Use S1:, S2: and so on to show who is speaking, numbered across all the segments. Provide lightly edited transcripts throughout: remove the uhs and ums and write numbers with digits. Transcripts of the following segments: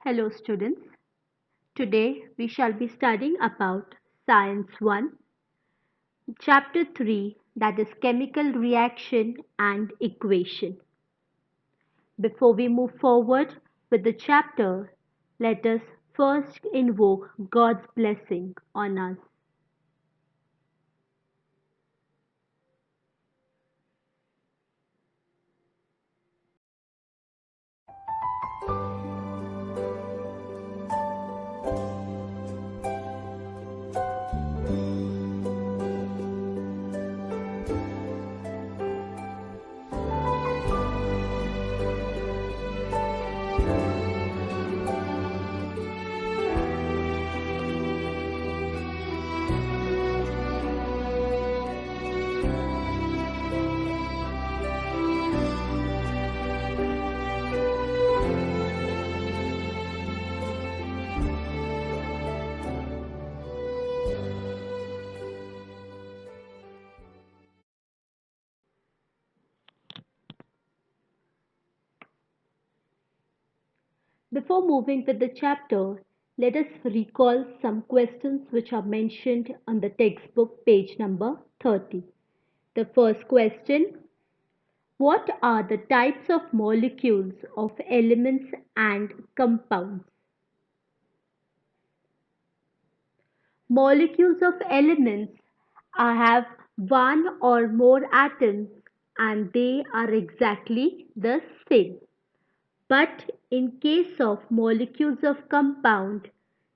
S1: Hello students, today we shall be studying about Science 1, Chapter 3, that is Chemical Reaction and Equation. Before we move forward with the chapter, let us first invoke God's blessing on us. Before moving with the chapter, let us recall some questions which are mentioned on the textbook page number 30. The first question: what are the types of molecules of elements and compounds? Molecules of elements have one or more atoms and they are exactly the same. But in case of molecules of compound,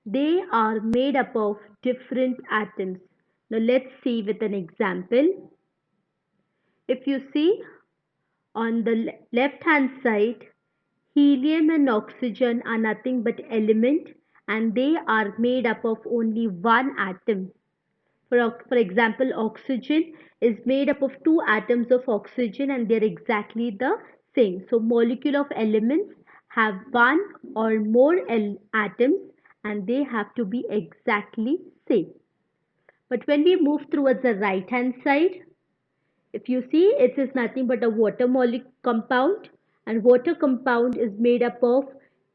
S1: they are made up of different atoms. Now let's see with an example. If you see on the left hand side, helium and oxygen are nothing but element and they are made up of only one atom. For example, oxygen is made up of two atoms of oxygen and they're exactly the same. So molecule of elements have one or more atoms and they have to be exactly same. But when we move towards the right hand side, if you see, it is nothing but a water molecule compound, and water compound is made up of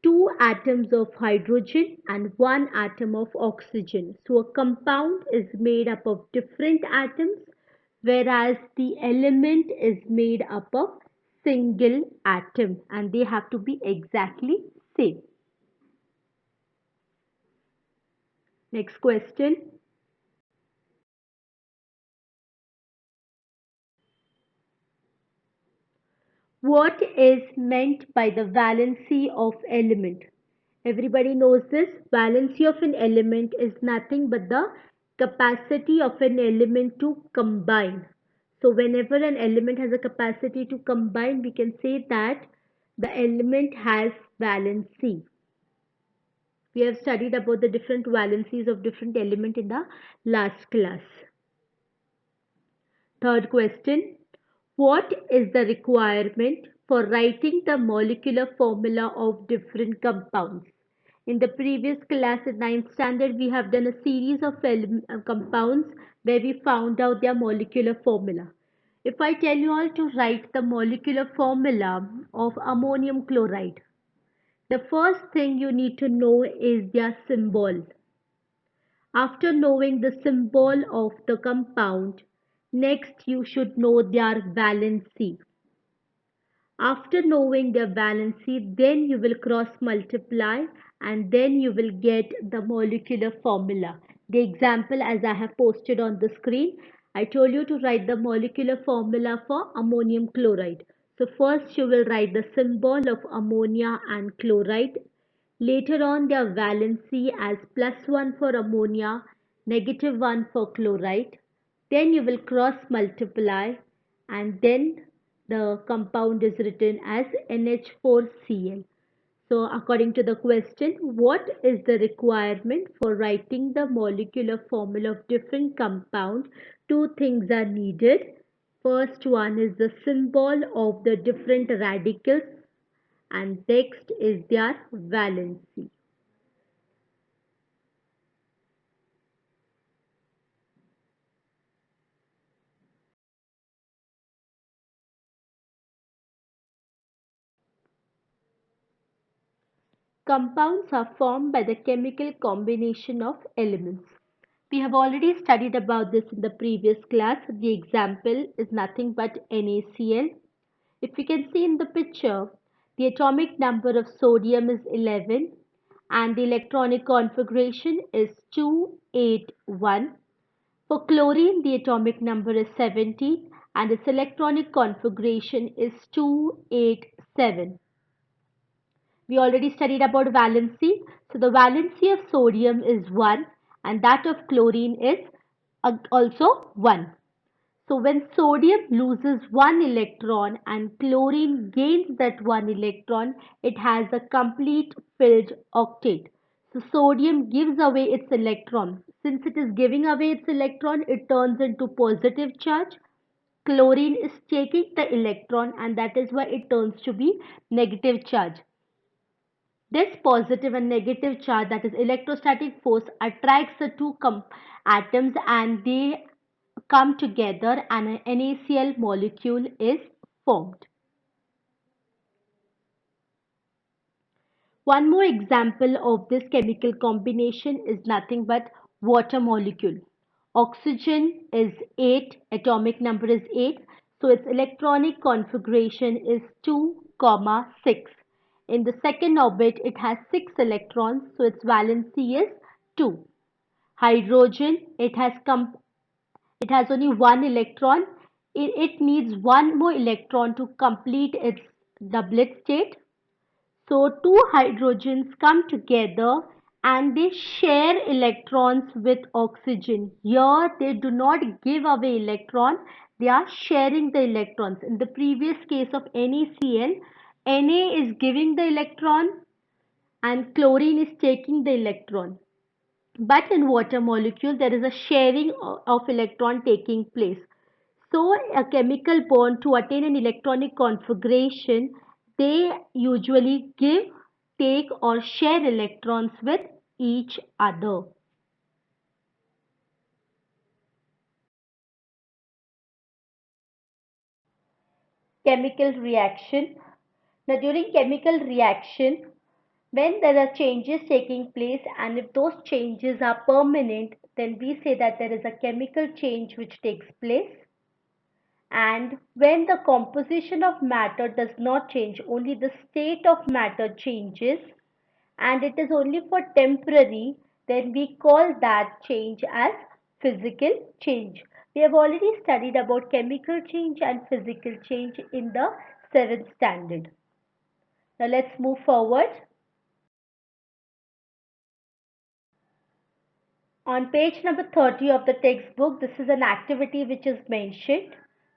S1: two atoms of hydrogen and one atom of oxygen. So a compound is made up of different atoms, whereas the element is made up of single atom and they have to be exactly same. Next question. What is meant by the valency of element? Everybody knows this. Valency of an element is nothing but the capacity of an element to combine. So whenever an element has a capacity to combine, we can say that the element has valency. We have studied about the different valencies of different element in the last class. Third question. What is the requirement for writing the molecular formula of different compounds? In the previous class in 9th standard, we have done a series of compounds where we found out their molecular formula. If I tell you all to write the molecular formula of ammonium chloride, the first thing you need to know is their symbol. After knowing the symbol of the compound, next you should know their valency. After knowing their valency, then you will cross multiply and then you will get the molecular formula. The example as I have posted on the screen, I told you to write the molecular formula for ammonium chloride. So first you will write the symbol of ammonia and chloride. Later on their valency as +1 for ammonia, -1 for chloride. Then you will cross multiply and then the compound is written as NH4Cl. So according to the question, what is the requirement for writing the molecular formula of different compound? Two things are needed. First one is the symbol of the different radicals and next is their valency. Compounds are formed by the chemical combination of elements. We have already studied about this in the previous class. The example is nothing but NaCl. If you can see in the picture, the atomic number of sodium is 11 and the electronic configuration is 281. For chlorine, the atomic number is 70 and its electronic configuration is 287. We already studied about valency. So the valency of sodium is 1 and that of chlorine is also 1. So when sodium loses one electron and chlorine gains that one electron, it has a complete filled octet. So sodium gives away its electron. Since it is giving away its electron, it turns into positive charge. Chlorine is taking the electron and that is why it turns to be negative charge. This positive and negative charge, that is electrostatic force, attracts the two atoms and they come together and an NaCl molecule is formed. One more example of this chemical combination is nothing but water molecule. Oxygen is 8, atomic number is 8, so its electronic configuration is 2, 6. In the second orbit, it has 6 electrons, so its valency is 2. Hydrogen, it has only one electron. It needs one more electron to complete its doublet state. So two hydrogens come together and they share electrons with oxygen. Here they do not give away electron, they are sharing the electrons. In the previous case of NaCl, Na is giving the electron and chlorine is taking the electron. But in water molecule, there is a sharing of electron taking place. So a chemical bond, to attain an electronic configuration, they usually give, take or share electrons with each other. Chemical reaction. Now during chemical reaction, when there are changes taking place and if those changes are permanent, then we say that there is a chemical change which takes place. And when the composition of matter does not change, only the state of matter changes and it is only for temporary, then we call that change as physical change. We have already studied about chemical change and physical change in the 7th standard. Now let's move forward. On page number 30 of the textbook, this is an activity which is mentioned.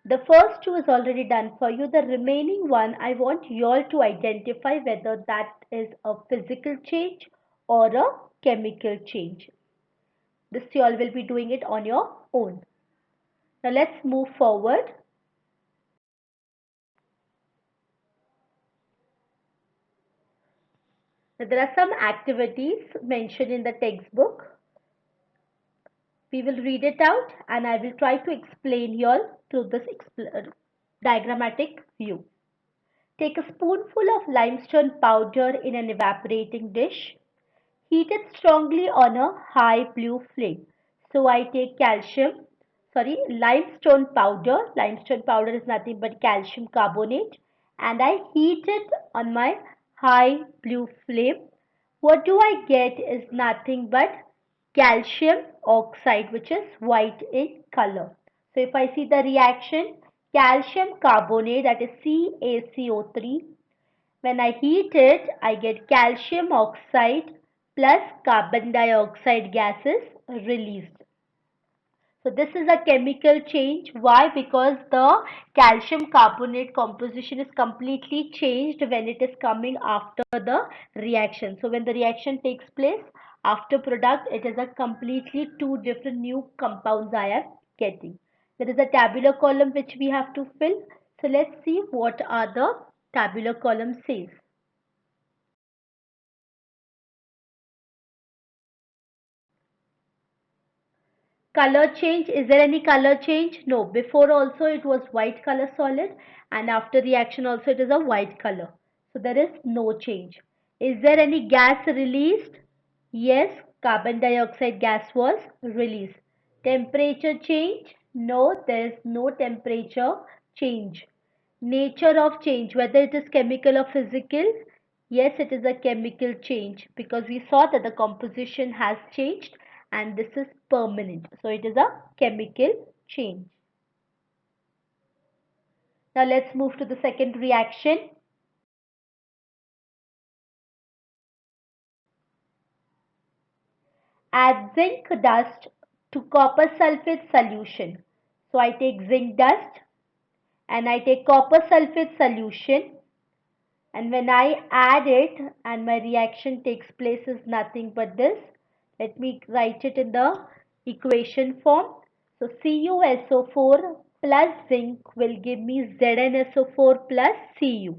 S1: The first two is already done for you. The remaining one, I want you all to identify whether that is a physical change or a chemical change. This you all will be doing it on your own. Now let's move forward. Now, there are some activities mentioned in the textbook. We will read it out and I will try to explain you all through this diagrammatic view. Take a spoonful of limestone powder in an evaporating dish. Heat it strongly on a high blue flame. So I take limestone powder. Limestone powder is nothing but calcium carbonate and I heat it on my high blue flame. What do I get is nothing but calcium oxide, which is white in color. So if I see the reaction, calcium carbonate, that is CaCO3, when I heat it, I get calcium oxide plus carbon dioxide gases released. So this is a chemical change. Why? Because the calcium carbonate composition is completely changed when it is coming after the reaction. So when the reaction takes place after product, it is a completely two different new compounds I am getting. There is a tabular column which we have to fill. So let's see what are the tabular column says. Color change, is there any color change? No, before also it was white color solid and after reaction also it is a white color. So there is no change. Is there any gas released? Yes, carbon dioxide gas was released. Temperature change? No, there is no temperature change. Nature of change, whether it is chemical or physical? Yes, it is a chemical change because we saw that the composition has changed and this is permanent. So it is a chemical change. Now let's move to the second reaction. Add zinc dust to copper sulfate solution. So I take zinc dust and I take copper sulfate solution, and when I add it and my reaction takes place is nothing but this. Let me write it in the equation form. So CuSO4 plus zinc will give me ZnSO4 plus Cu.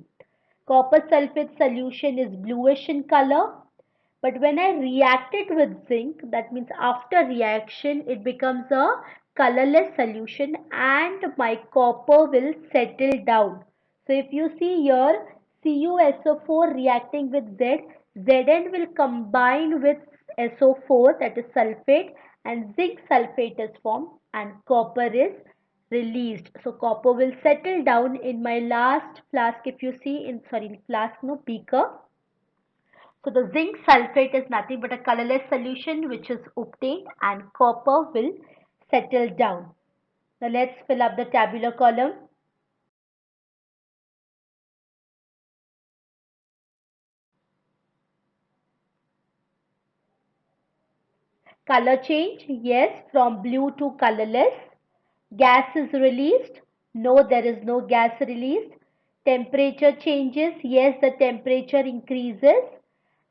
S1: Copper sulfate solution is bluish in color, but when I react it with zinc, that means after reaction it becomes a colorless solution and my copper will settle down. So if you see here CuSO4 reacting with Zn will combine with SO4, that is sulfate, and zinc sulfate is formed and copper is released. So copper will settle down in my last flask. If you see in, sorry, flask, no, beaker. So the zinc sulfate is nothing but a colorless solution which is obtained and copper will settle down. Now let's fill up the tabular column. Color change, yes, from blue to colorless. Gas is released. No, there is no gas released. Temperature changes. Yes, the temperature increases.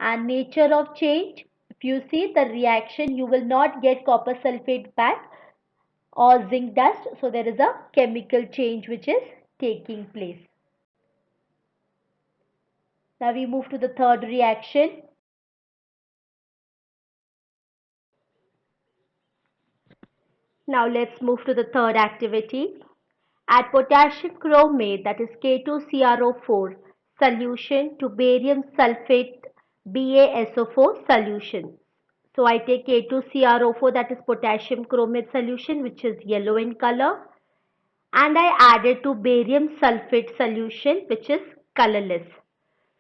S1: And nature of change, if you see the reaction, you will not get copper sulfate back or zinc dust. So there is a chemical change which is taking place. Now we move to the third reaction. Now let's move to the third activity. Add potassium chromate, that is K2CrO4 solution to barium sulfate BaSO4 solution. So I take K2CrO4, that is potassium chromate solution, which is yellow in color, and I add it to barium sulfate solution, which is colorless.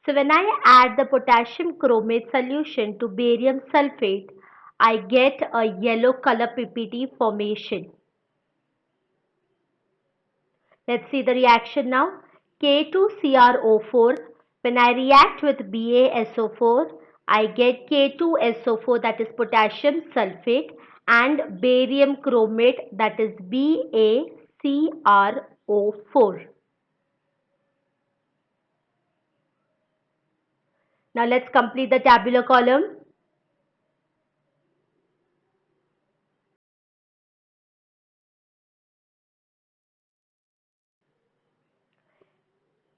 S1: So when I add the potassium chromate solution to barium sulfate, I get a yellow color PPT formation. Let's see the reaction now. K2CrO4. When I react with BaSO4, I get K2SO4, that is potassium sulfate, and barium chromate, that is BaCrO4. Now let's complete the tabular column.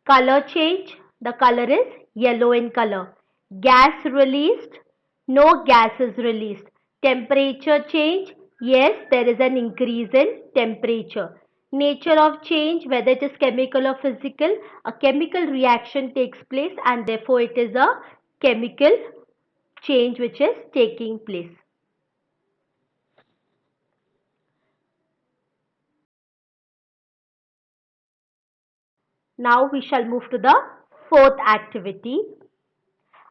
S1: Color change, the color is yellow in color. Gas released, no gas is released. Temperature change, yes, there is an increase in temperature. Nature of change, whether it is chemical or physical, a chemical reaction takes place and therefore it is a chemical change which is taking place. Now we shall move to the fourth activity.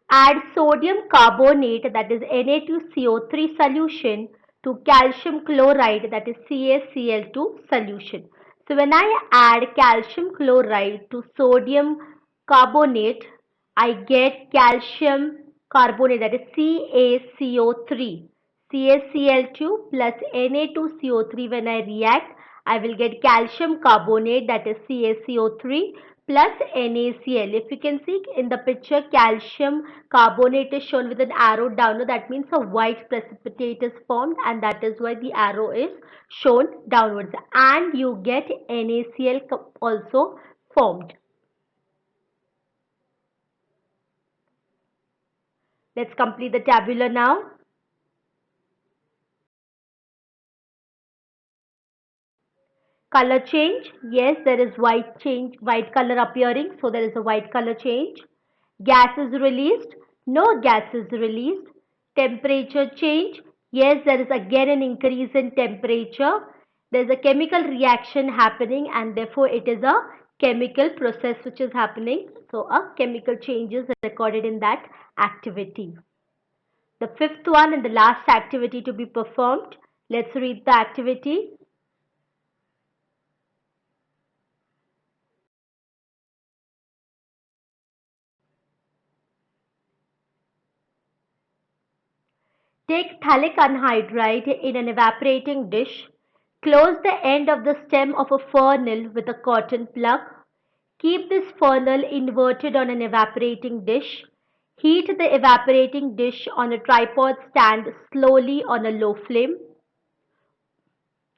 S1: Add sodium carbonate, that is Na2CO3 solution, to calcium chloride, that is CaCl2 solution. So when I add calcium chloride to sodium carbonate, I get calcium carbonate, that is CaCO3. CaCl2 plus Na2CO3, when I react, I will get calcium carbonate, that is CaCO3 plus NaCl. If you can see in the picture, calcium carbonate is shown with an arrow down. That means a white precipitate is formed, and that is why the arrow is shown downwards. And you get NaCl also formed. Let's complete the tabular now. Color change, yes, there is white color appearing, so there is a white color change. Gas is released, No gas is released. Temperature change. Yes, there is again an increase in temperature. There is a chemical reaction happening and therefore it is a chemical process which is happening. So a chemical change is recorded in that activity. The fifth one and the last activity to be performed. Let's read the activity. Take phthalic anhydride in an evaporating dish. Close the end of the stem of a funnel with a cotton plug. Keep this funnel inverted on an evaporating dish. Heat the evaporating dish on a tripod stand slowly on a low flame.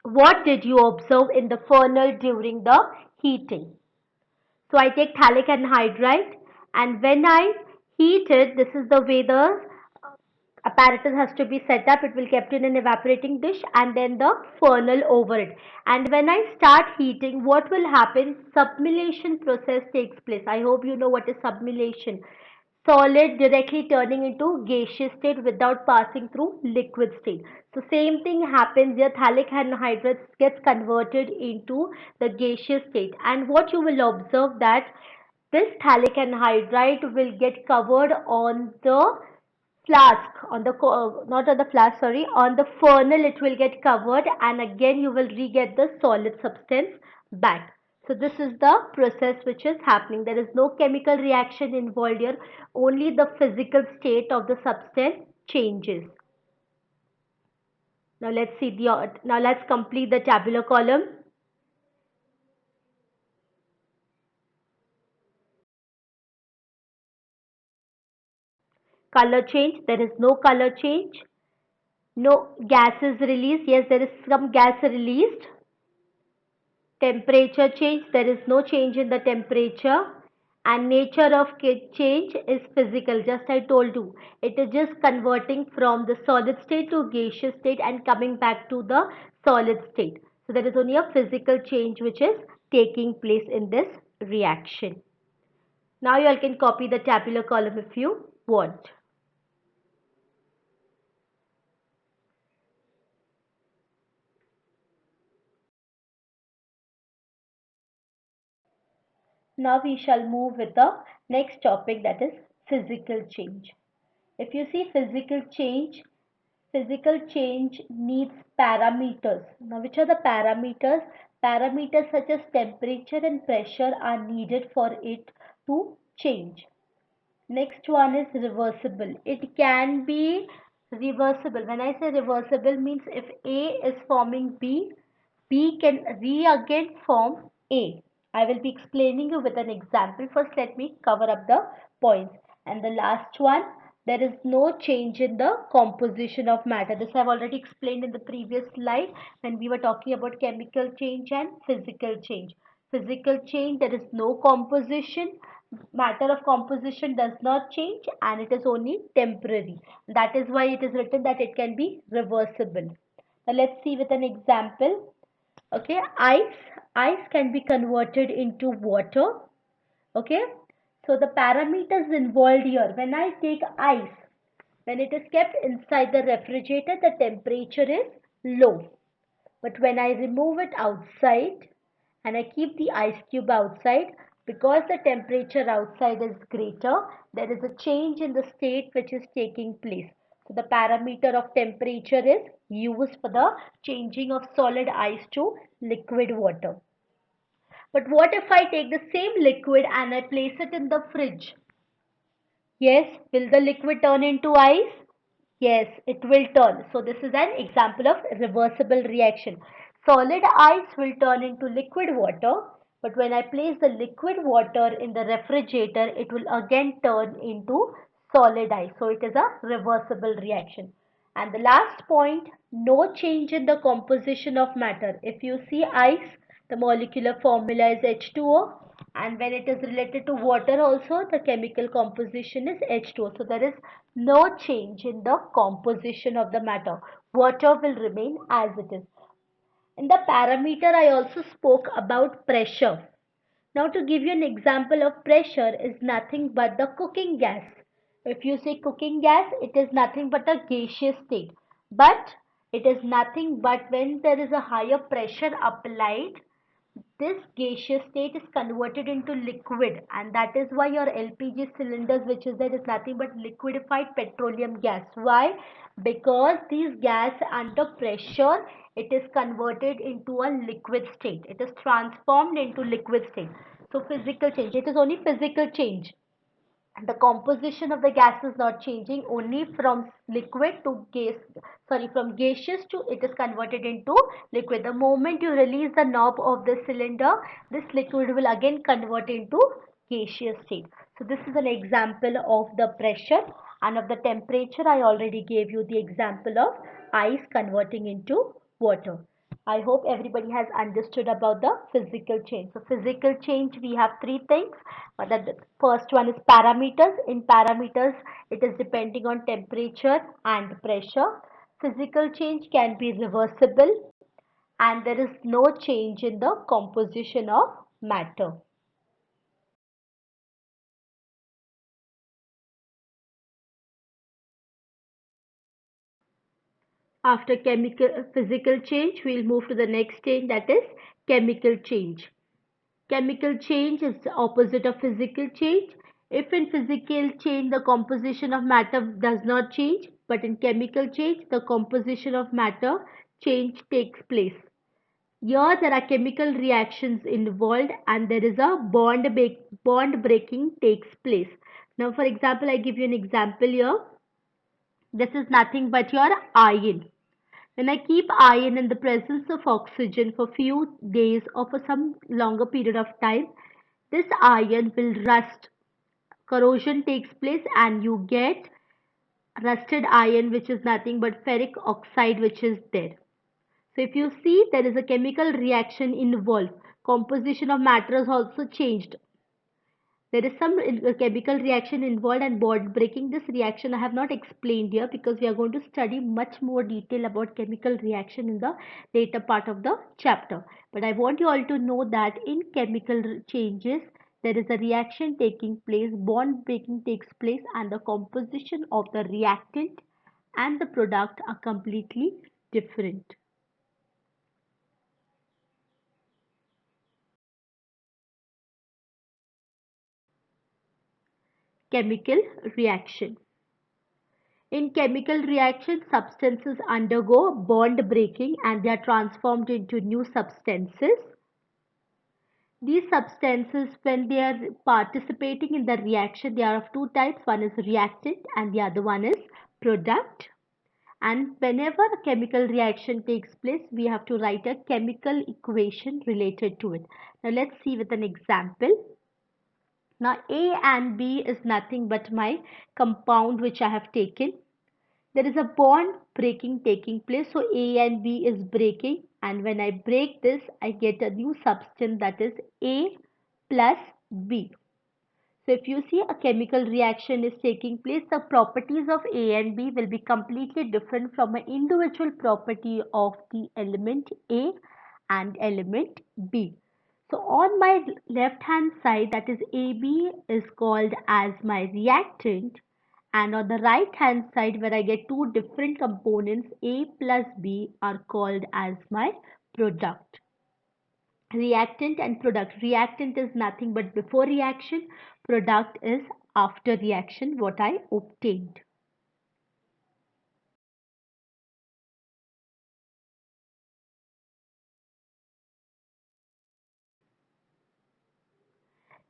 S1: What did you observe in the funnel during the heating? So I take phthalic anhydride and when I heat it, this is the way the apparatus has to be set up. It will kept in an evaporating dish and then the funnel over it. And when I start heating, what will happen? Sublimation process takes place. I hope you know what is sublimation. Solid directly turning into gaseous state without passing through liquid state. So same thing happens here. Phthalic anhydride gets converted into the gaseous state. And what you will observe that this phthalic anhydride will get covered on the flask on the not on the flask, sorry, on the funnel. It will get covered and again you will re-get the solid substance back. So this is the process which is happening. There is no chemical reaction involved here, only the physical state of the substance changes. Now let's see the now let's complete the tabular column. Color change, there is no color change. No gas is released. Yes, there is some gas released. Temperature change, there is no change in the temperature, and nature of change is physical. Just I told you, it is just converting from the solid state to gaseous state and coming back to the solid state. So there is only a physical change which is taking place in this reaction. Now you all can copy the tabular column if you want. Now we shall move with the next topic, that is physical change. If you see physical change needs parameters. Now which are the parameters? Parameters such as temperature and pressure are needed for it to change. Next one is reversible. It can be reversible. When I say reversible means if A is forming B, B can again form A. I will be explaining you with an example. First let me cover up the points. And the last one, there is no change in the composition of matter. This I have already explained in the previous slide when we were talking about chemical change and physical change. Physical change, there is no composition. Matter of composition does not change and it is only temporary. That is why it is written that it can be reversible. Now let's see with an example. Okay, ice can be converted into water. Okay, so the parameters involved here, when I take ice, when it is kept inside the refrigerator, the temperature is low. But when I remove it outside and I keep the ice cube outside, because the temperature outside is greater, there is a change in the state which is taking place. So the parameter of temperature is used for the changing of solid ice to liquid water. But what if I take the same liquid and I place it in the fridge? Yes, will the liquid turn into ice? Yes, it will turn. So this is an example of reversible reaction. Solid ice will turn into liquid water, but when I place the liquid water in the refrigerator, it will again turn into solid ice. So it is a reversible reaction. And the last point, no change in the composition of matter. If you see ice, the molecular formula is H2O, and when it is related to water also, the chemical composition is H2O. So there is no change in the composition of the matter. Water will remain as it is. In the parameter, I also spoke about pressure. Now to give you an example of pressure is nothing but the cooking gas. If you say cooking gas, it is nothing but a gaseous state. But it is nothing but when there is a higher pressure applied, this gaseous state is converted into liquid, and that is why your LPG cylinders, which is there, is nothing but liquefied petroleum gas. Why? Because these gas under pressure, it is converted into a liquid state. It is transformed into liquid state. So physical change. It is only physical change. The composition of the gas is not changing, only from liquid to gas, sorry, from gaseous to it is converted into liquid. The moment you release the knob of the cylinder, this liquid will again convert into gaseous state. So this is an example of the pressure, and of the temperature I already gave you the example of ice converting into water. I hope everybody has understood about the physical change. So physical change, we have three things. The first one is parameters. In parameters, it is depending on temperature and pressure. Physical change can be reversible, and there is no change in the composition of matter. After chemical physical change, we'll move to the next change, that is chemical change. Chemical change is the opposite of physical change. If in physical change the composition of matter does not change, but in chemical change the composition of matter change takes place. Here there are chemical reactions involved, and there is a bond breaking takes place. Now for example, I give you an example here. This is nothing but your iron. When I keep iron in the presence of oxygen for few days or for some longer period of time, this iron will rust. Corrosion takes place and you get rusted iron, which is nothing but ferric oxide, which is there. So if you see, there is a chemical reaction involved. Composition of matter is also changed. There is some chemical reaction involved and bond breaking. This reaction I have not explained here because we are going to study much more detail about chemical reaction in the later part of the chapter. But I want you all to know that in chemical changes, there is a reaction taking place, bond breaking takes place, and the composition of the reactant and the product are completely different. Chemical reaction. In chemical reactions, substances undergo bond breaking and they are transformed into new substances. These substances, when they are participating in the reaction, they are of two types. One is reactant and the other one is product. And whenever a chemical reaction takes place, we have to write a chemical equation related to it. Now let's see with an example. Now A and B is nothing but my compound which I have taken. There is a bond breaking taking place, so A and B is breaking, and when I break this I get a new substance, that is A plus B. So if you see a chemical reaction is taking place, the properties of A and B will be completely different from an individual property of the element A and element B. So on my left hand side, that is AB is called as my reactant, and on the right hand side where I get two different components A plus B are called as my product. Reactant and product. Reactant is nothing but before reaction, product is after reaction, what I obtained.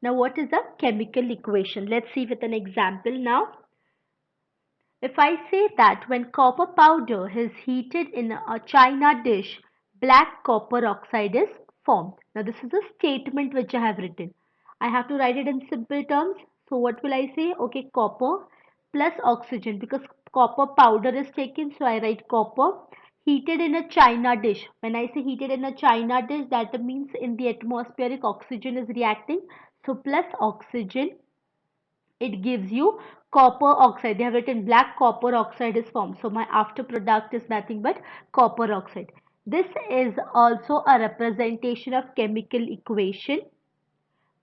S1: Now what is a chemical equation? Let's see with an example now. If I say that when copper powder is heated in a china dish, black copper oxide is formed. Now this is a statement which I have written. I have to write it in simple terms. So what will I say? Okay, copper plus oxygen, because copper powder is taken. So I write copper heated in a china dish. When I say heated in a china dish, that means in the atmospheric oxygen is reacting. So plus oxygen, it gives you copper oxide. They have written black copper oxide is formed. So my after product is nothing but copper oxide. This is also a representation of chemical equation.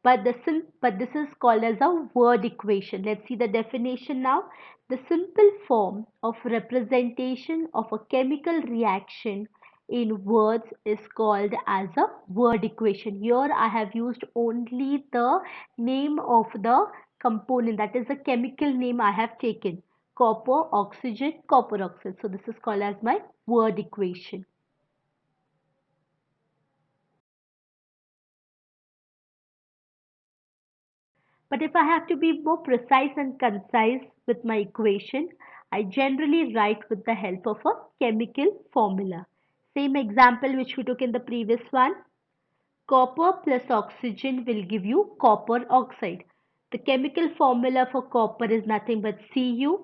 S1: but this is called as a word equation. Let's see the definition now. The simple form of representation of a chemical reaction in words is called as a word equation. Here I have used only the name of the component, that is the chemical name I have taken: copper, oxygen, copper oxide. So this is called as my word equation. But if I have to be more precise and concise with my equation, I generally write with the help of a chemical formula. Same example which we took in the previous one. Copper plus oxygen will give you copper oxide. The chemical formula for copper is nothing but Cu,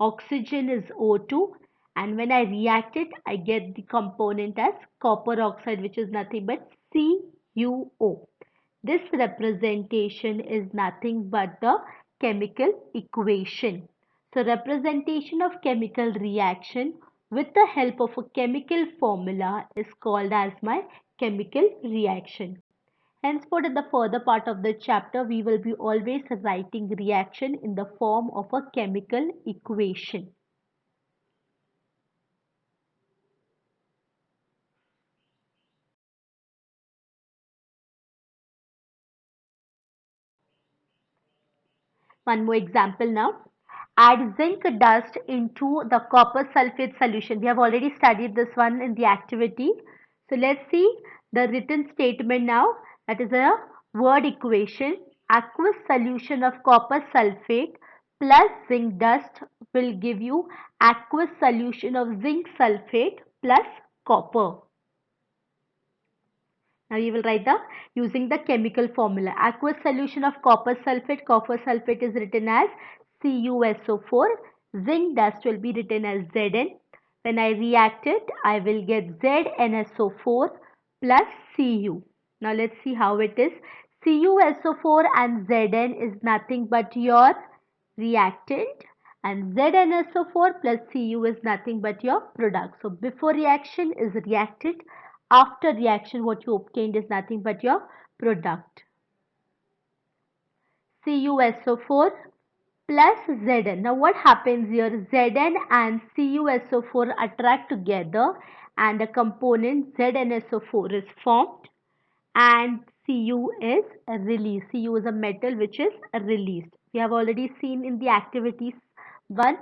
S1: oxygen is O2, and when I react it, I get the component as copper oxide, which is nothing but CuO. This representation is nothing but the chemical equation. So representation of chemical reaction with the help of a chemical formula is called as my chemical reaction. Henceforth, in the further part of the chapter, we will be always writing reaction in the form of a chemical equation. One more example now. Add zinc dust into the copper sulfate solution. We have already studied this one in the activity. So let's see the written statement now. That is a word equation. Aqueous solution of copper sulfate plus zinc dust will give you aqueous solution of zinc sulfate plus copper. Now you will write the using the chemical formula. Aqueous solution of copper sulfate. Copper sulfate is written as CuSO4. Zinc dust will be written as Zn. When I react it, I will get ZnSO4 plus Cu. Now let's see how it is. CuSO4 and Zn is nothing but your reactant, and ZnSO4 plus Cu is nothing but your product. So before reaction is reactant, after reaction what you obtained is nothing but your product. CuSO4 plus Zn. Now what happens here? Zn and CuSO4 attract together and a component ZnSO4 is formed and Cu is released. Cu is a metal which is released. We have already seen in the activities 1,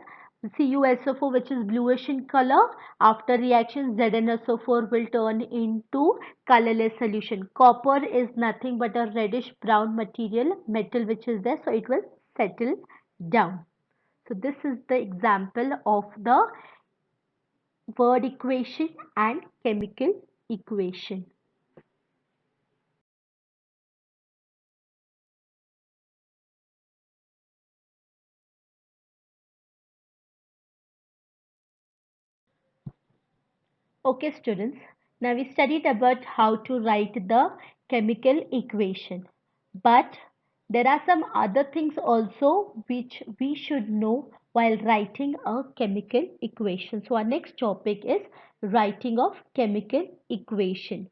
S1: CuSO4, which is bluish in color. After reaction, ZnSO4 will turn into colorless solution. Copper is nothing but a reddish brown metal which is there, so it will settle down. So this is the example of the word equation and chemical equation. Okay students, now we studied about how to write the chemical equation. But there are some other things also which we should know while writing a chemical equation. So our next topic is writing of chemical equation.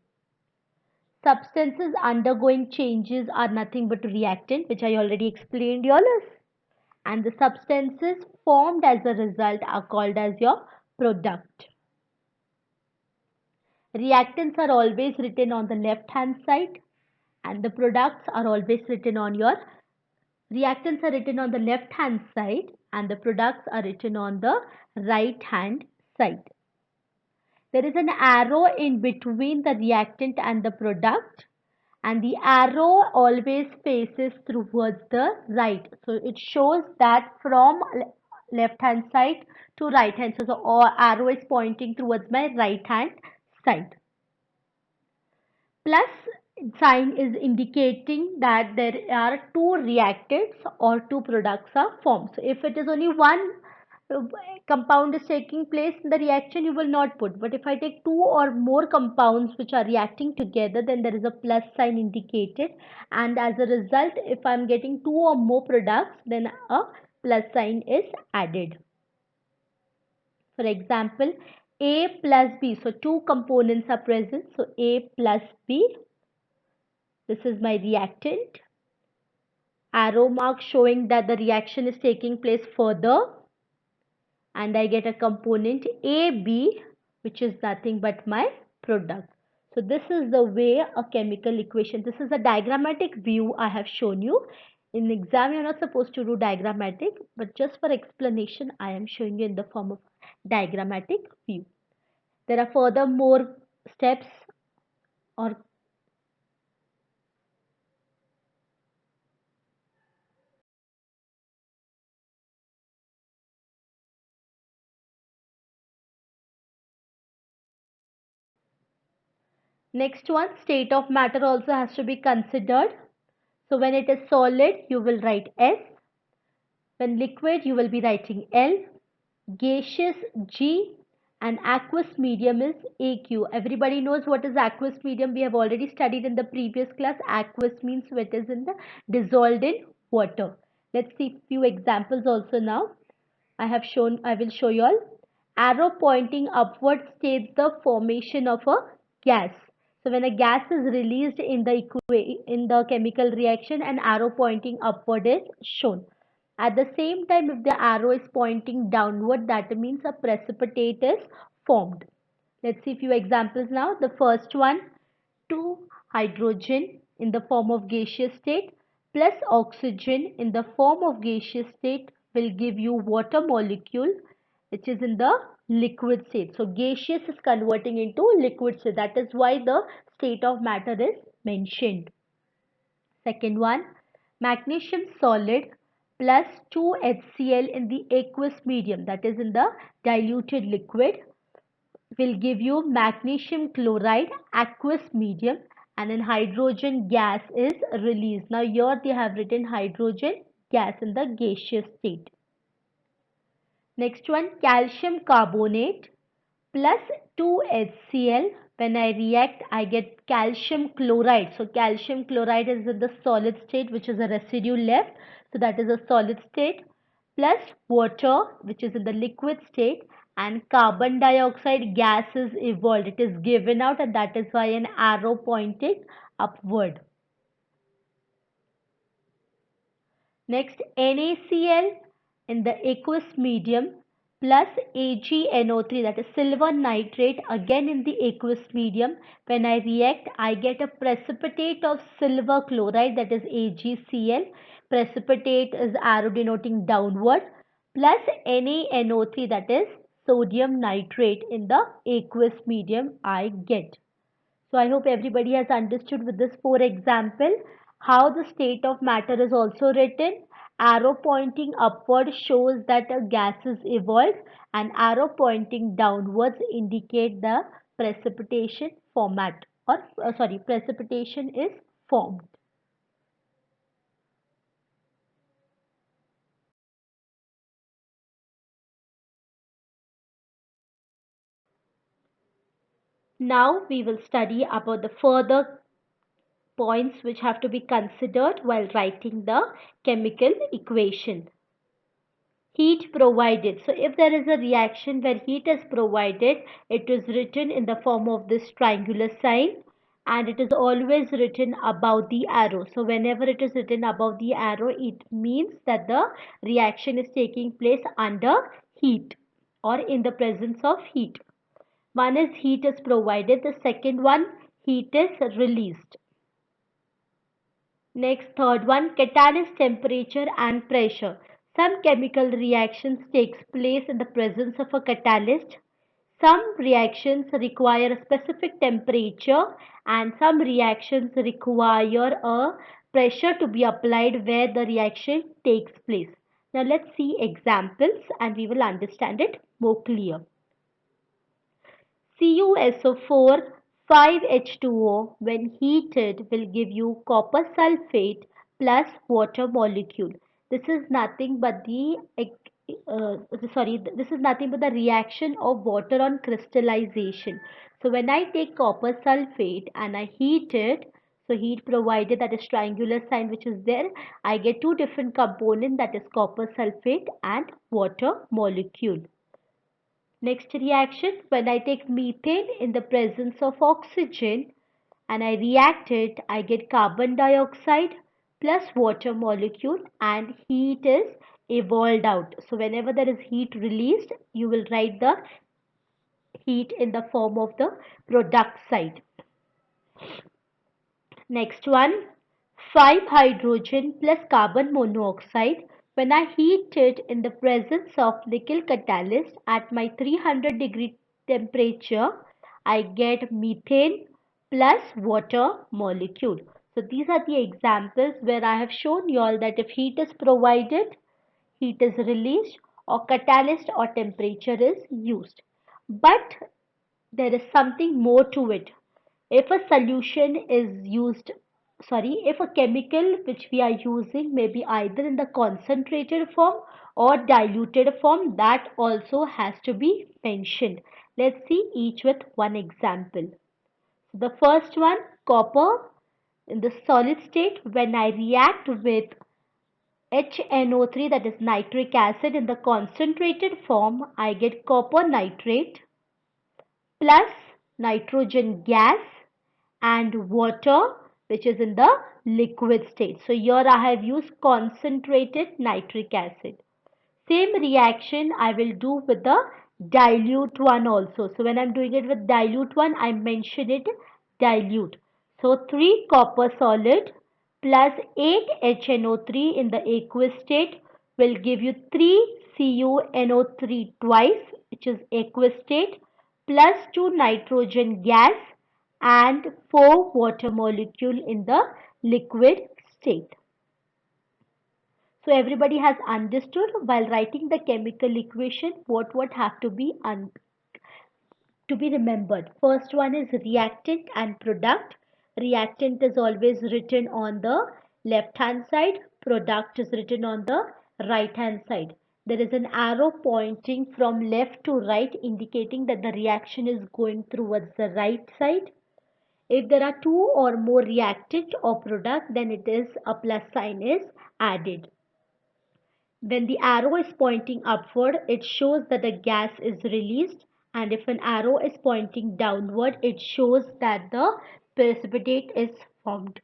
S1: Substances undergoing changes are nothing but reactant, which I already explained you all. And the substances formed as a result are called as your product. Reactants are always written on the left hand side and the products are always written on your reactants are written on the left hand side and the products are written on the right hand side. There is an arrow in between the reactant and the product, and the arrow always faces towards the right. So it shows that from left hand side to right hand. So the arrow is pointing towards my right hand side. Plus sign is indicating that there are two reactants or two products are formed. So if it is only one compound is taking place in the reaction, you will not put. But if I take two or more compounds which are reacting together, then there is a plus sign indicated. And as a result, if I am getting two or more products, then a plus sign is added. For example, A plus B. So two components are present. So A plus B. This is my reactant. arrow mark showing that the reaction is taking place further, and I get a component AB, which is nothing but my product. So this is the way a chemical equation, this is a diagrammatic view I have shown you. In exam, you're not supposed to do diagrammatic, but just for explanation, I am showing you in the form of diagrammatic view. There are further more steps or next one, state of matter also has to be considered. So when it is solid, you will write S. When liquid, you will be writing L. Gaseous G, and aqueous medium is AQ. Everybody knows what is aqueous medium. We have already studied in the previous class. Aqueous means it is in the dissolved in water. Let's see few examples also now. I will show you all. Arrow pointing upward states the formation of a gas. So when a gas is released in the chemical reaction, an arrow pointing upward is shown. At the same time, if the arrow is pointing downward, that means a precipitate is formed. Let's see a few examples now. The first one, 2 hydrogen in the form of gaseous state plus oxygen in the form of gaseous state will give you water molecule, which is in the liquid state. So gaseous is converting into liquid state. That is why the state of matter is mentioned. Second one, magnesium solid plus 2HCl in the aqueous medium, that is in the diluted liquid, will give you magnesium chloride aqueous medium, and then hydrogen gas is released. Now here they have written hydrogen gas in the gaseous state. Next one, calcium carbonate plus 2HCl. When I react, I get calcium chloride. So calcium chloride is in the solid state, which is a residue left. So that is a solid state, plus water, which is in the liquid state, and carbon dioxide gas is evolved. It is given out, and that is why an arrow pointing upward. Next, NaCl in the aqueous medium plus AgNO3, that is silver nitrate, again in the aqueous medium. When I react, I get a precipitate of silver chloride, that is AgCl. Precipitate is arrow denoting downward, plus NaNO3, that is sodium nitrate in the aqueous medium I get. So I hope everybody has understood with this 4 example how the state of matter is also written. Arrow pointing upward shows that a gas is evolved, and arrow pointing downwards indicate the precipitation format, or precipitation is formed. Now we will study about the further points which have to be considered while writing the chemical equation. Heat provided. So if there is a reaction where heat is provided, it is written in the form of this triangular sign, and it is always written above the arrow. So whenever it is written above the arrow, it means that the reaction is taking place under heat or in the presence of heat. One is heat is provided, the second one heat is released. Next, third one, catalyst temperature and pressure. Some chemical reactions takes place in the presence of a catalyst. Some reactions require a specific temperature, and some reactions require a pressure to be applied where the reaction takes place. Now let's see examples and we will understand it more clear. CuSO4 5H2O when heated will give you copper sulfate plus water molecule. This is nothing but this is nothing but the reaction of water on crystallization. So when I take copper sulfate and I heat it, so heat provided, that is triangular sign which is there, I get two different components, that is copper sulfate and water molecule. Next reaction, when I take methane in the presence of oxygen and I react it, I get carbon dioxide plus water molecule, and heat is evolved out. So whenever there is heat released, you will write the heat in the form of the product side. Next one, 5 hydrogen plus carbon monoxide. When I heat it in the presence of nickel catalyst at my 300 degree temperature, I get methane plus water molecule. So these are the examples where I have shown you all that if heat is provided, heat is released, or catalyst or temperature is used. But there is something more to it. If a solution is used, if a chemical which we are using may be either in the concentrated form or diluted form, that also has to be mentioned. Let's see each with one example. So the first one, copper in the solid state. When I react with HNO3, that is nitric acid, in the concentrated form, I get copper nitrate plus nitrogen gas and water, which is in the liquid state. So here I have used concentrated nitric acid. Same reaction I will do with the dilute one also. So when I'm doing it with dilute one, I mention it dilute. So 3 copper solid plus 8 HNO3 in the aqueous state will give you 3 CuNO3 twice, which is aqueous state, plus 2 nitrogen gas and 4 water molecule in the liquid state. So everybody has understood while writing the chemical equation what have to be remembered. First one is reactant and product. Reactant is always written on the left hand side. Product is written on the right hand side. There is an arrow pointing from left to right indicating that the reaction is going towards the right side. If there are two or more reactant or product, then it is a plus sign is added. When the arrow is pointing upward, it shows that the gas is released, and if an arrow is pointing downward, it shows that the precipitate is formed.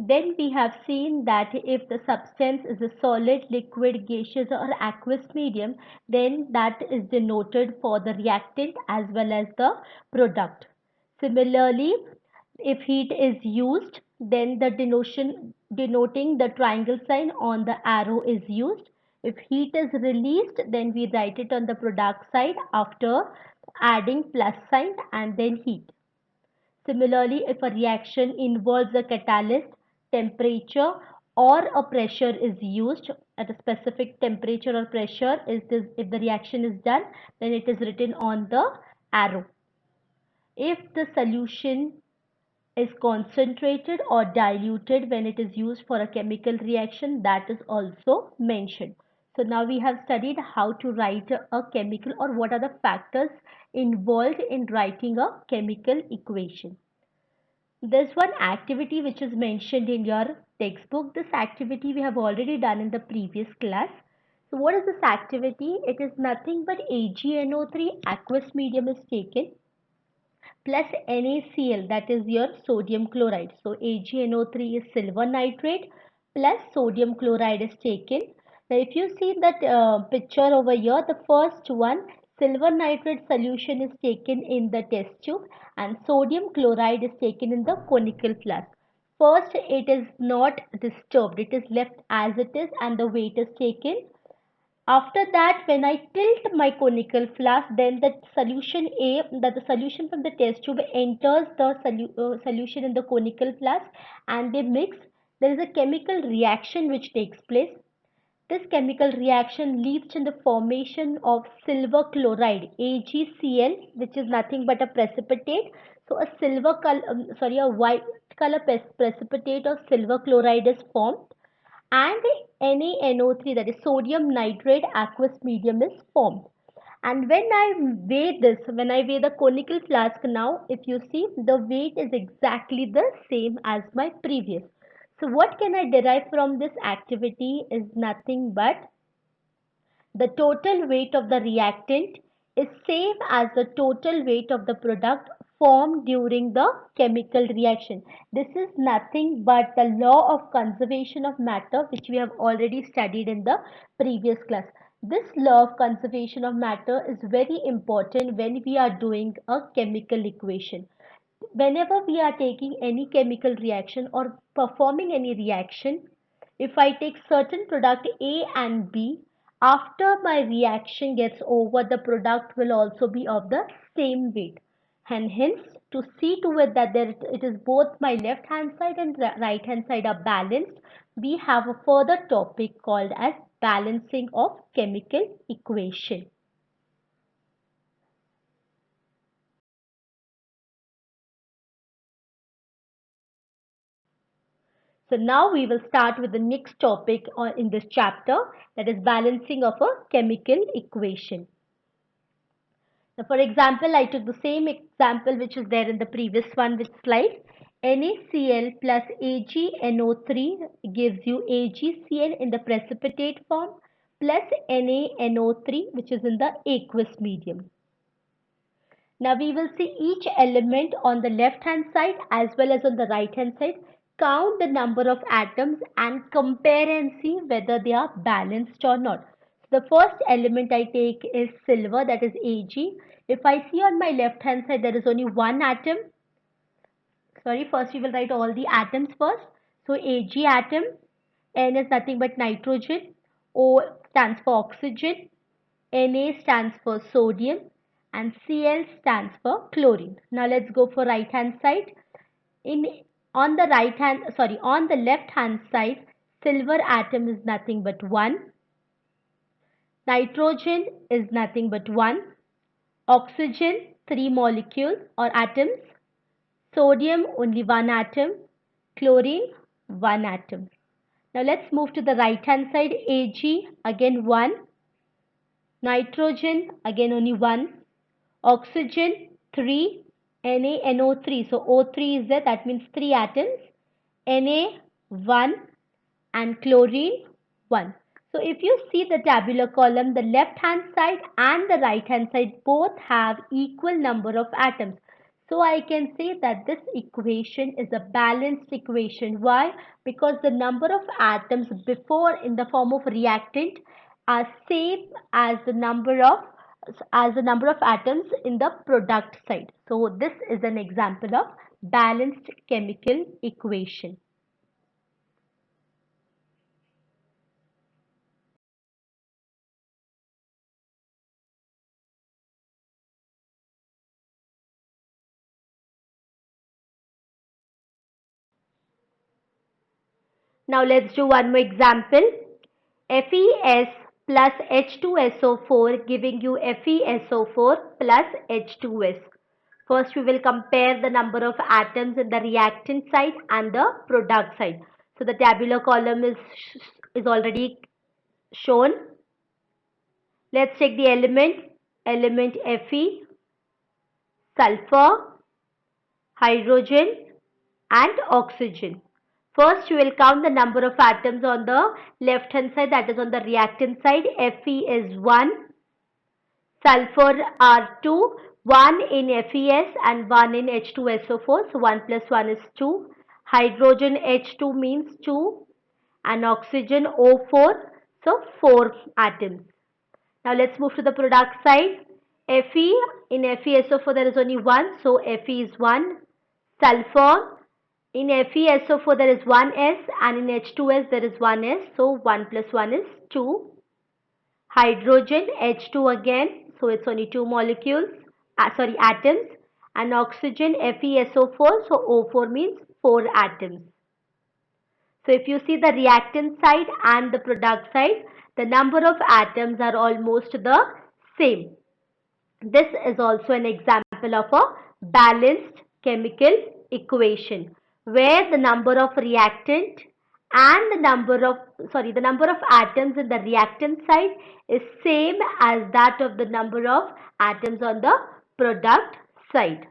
S1: Then we have seen that if the substance is a solid, liquid, gaseous or aqueous medium, then that is denoted for the reactant as well as the product. Similarly, if heat is used, then the denoting the triangle sign on the arrow is used. If heat is released, then we write it on the product side after adding plus sign and then heat. Similarly, if a reaction involves a catalyst, temperature or a pressure is used at a specific temperature or pressure, if the reaction is done, then it is written on the arrow. If the solution is concentrated or diluted when it is used for a chemical reaction, that is also mentioned. So now we have studied how to write a chemical or what are the factors involved in writing a chemical equation. There's one activity which is mentioned in your textbook. This activity we have already done in the previous class. So what is this activity? It is nothing but AgNO3 aqueous medium is taken plus NaCl, that is your sodium chloride. So AgNO3 is silver nitrate plus sodium chloride is taken. Now if you see that picture over here, the first one, silver nitrate solution is taken in the test tube and sodium chloride is taken in the conical flask. First, it is not disturbed, it is left as it is and the weight is taken. After that, when I tilt my conical flask, then the solution A, that the solution from the test tube enters the solution in the conical flask and they mix. There is a chemical reaction which takes place. This chemical reaction leads in the formation of silver chloride, AgCl, which is nothing but a precipitate. So a white color precipitate of silver chloride is formed and NaNO3, that is sodium nitrate aqueous medium is formed. And when I weigh the conical flask now, if you see, the weight is exactly the same as my previous. So what can I derive from this activity is nothing but the total weight of the reactant is same as the total weight of the product formed during the chemical reaction. This is nothing but the law of conservation of matter, which we have already studied in the previous class. This law of conservation of matter is very important when we are doing a chemical equation. Whenever we are taking any chemical reaction or performing any reaction, if I take certain product A and B, after my reaction gets over, the product will also be of the same weight. And hence, to see to it that it is both my left hand side and right hand side are balanced, we have a further topic called as balancing of chemical equation. So now we will start with the next topic in this chapter, that is balancing of a chemical equation. Now for example, I took the same example which is there in the previous one with slide. NaCl plus AgNO3 gives you AgCl in the precipitate form plus NaNO3 which is in the aqueous medium. Now we will see each element on the left hand side as well as on the right hand side. Count the number of atoms and compare and see whether they are balanced or not. The first element I take is silver, that is Ag. If I see on my left hand side there is only one atom. Sorry, first we will write all the atoms first. So Ag atom, N is nothing but nitrogen, O stands for oxygen, Na stands for sodium, and Cl stands for chlorine. Now let's go for right hand side. On the left hand side, silver atom is nothing but one, nitrogen is nothing but one, oxygen three molecules or atoms, sodium only one atom, chlorine one atom. Now let's move to the right hand side. Ag again one, nitrogen again only one, oxygen 3, NaNO3, so O3 is there, that means 3 atoms, Na 1 and chlorine 1. So if you see the tabular column, the left hand side and the right hand side both have equal number of atoms. So I can say that this equation is a balanced equation. Why? Because the number of atoms before in the form of reactant are same as the number of atoms in the product side. So this is an example of balanced chemical equation. Now let's do one more example. FeS plus H2SO4 giving you FeSO4 plus H2S. First we will compare the number of atoms in the reactant side and the product side. So the tabular column is already shown. Let's take the element Fe, sulfur, hydrogen and oxygen. First you will count the number of atoms on the left hand side, that is on the reactant side. Fe is 1, sulfur are 2, 1 in FeS and 1 in H2SO4, so 1 plus 1 is 2. Hydrogen H2 means 2 and oxygen O4, so 4 atoms. Now let's move to the product side. Fe, in FeSO4 there is only 1, so Fe is 1. Sulfur, in FeSO4 there is 1s and in H2S there is 1s, so 1 plus 1 is 2. Hydrogen H2 again, so it's only 2 molecules, atoms, and oxygen FeSO4, so O4 means 4 atoms. So if you see the reactant side and the product side, the number of atoms are almost the same. This is also an example of a balanced chemical equation where the number of reactant and the number of atoms in the reactant side is same as that of the number of atoms on the product side.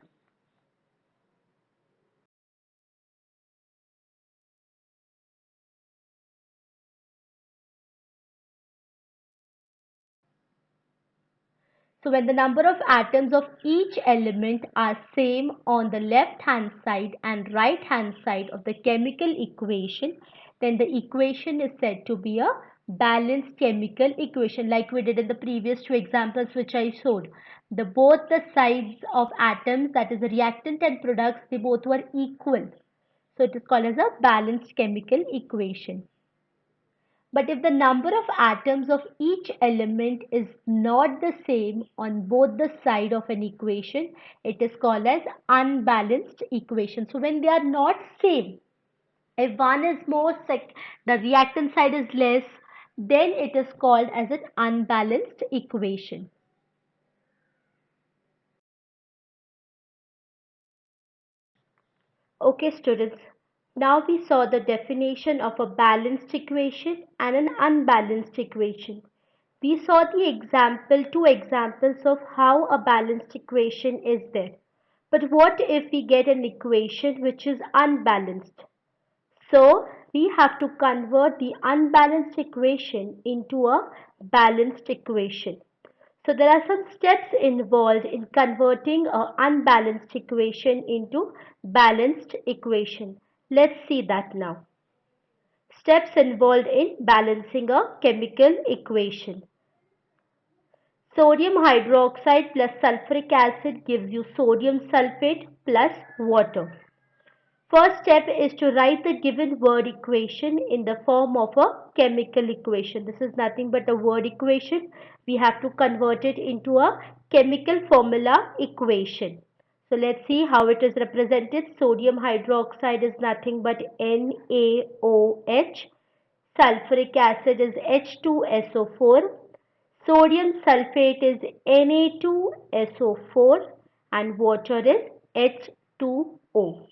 S1: So when the number of atoms of each element are same on the left hand side and right hand side of the chemical equation, then the equation is said to be a balanced chemical equation, like we did in the previous two examples which I showed. Both the sides of atoms, that is the reactant and products, they both were equal. So it is called as a balanced chemical equation. But if the number of atoms of each element is not the same on both the side of an equation, it is called as unbalanced equation. So when they are not same, if one is more, the reactant side is less, then it is called as an unbalanced equation. Okay, students. Now we saw the definition of a balanced equation and an unbalanced equation. We saw two examples of how a balanced equation is there. But what if we get an equation which is unbalanced? So we have to convert the unbalanced equation into a balanced equation. So there are some steps involved in converting an unbalanced equation into balanced equation. Let's see that now. Steps involved in balancing a chemical equation. Sodium hydroxide plus sulfuric acid gives you sodium sulfate plus water. First step is to write the given word equation in the form of a chemical equation. This is nothing but a word equation. We have to convert it into a chemical formula equation. So let's see how it is represented. Sodium hydroxide is nothing but NaOH. Sulfuric acid is H2SO4. Sodium sulfate is Na2SO4 and water is H2O.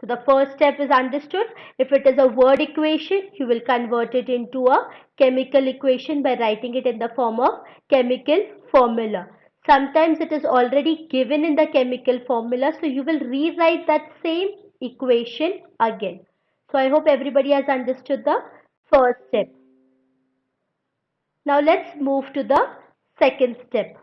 S1: So the first step is understood. If it is a word equation, you will convert it into a chemical equation by writing it in the form of chemical formula. Sometimes it is already given in the chemical formula, so you will rewrite that same equation again. So I hope everybody has understood the first step. Now let's move to the second step.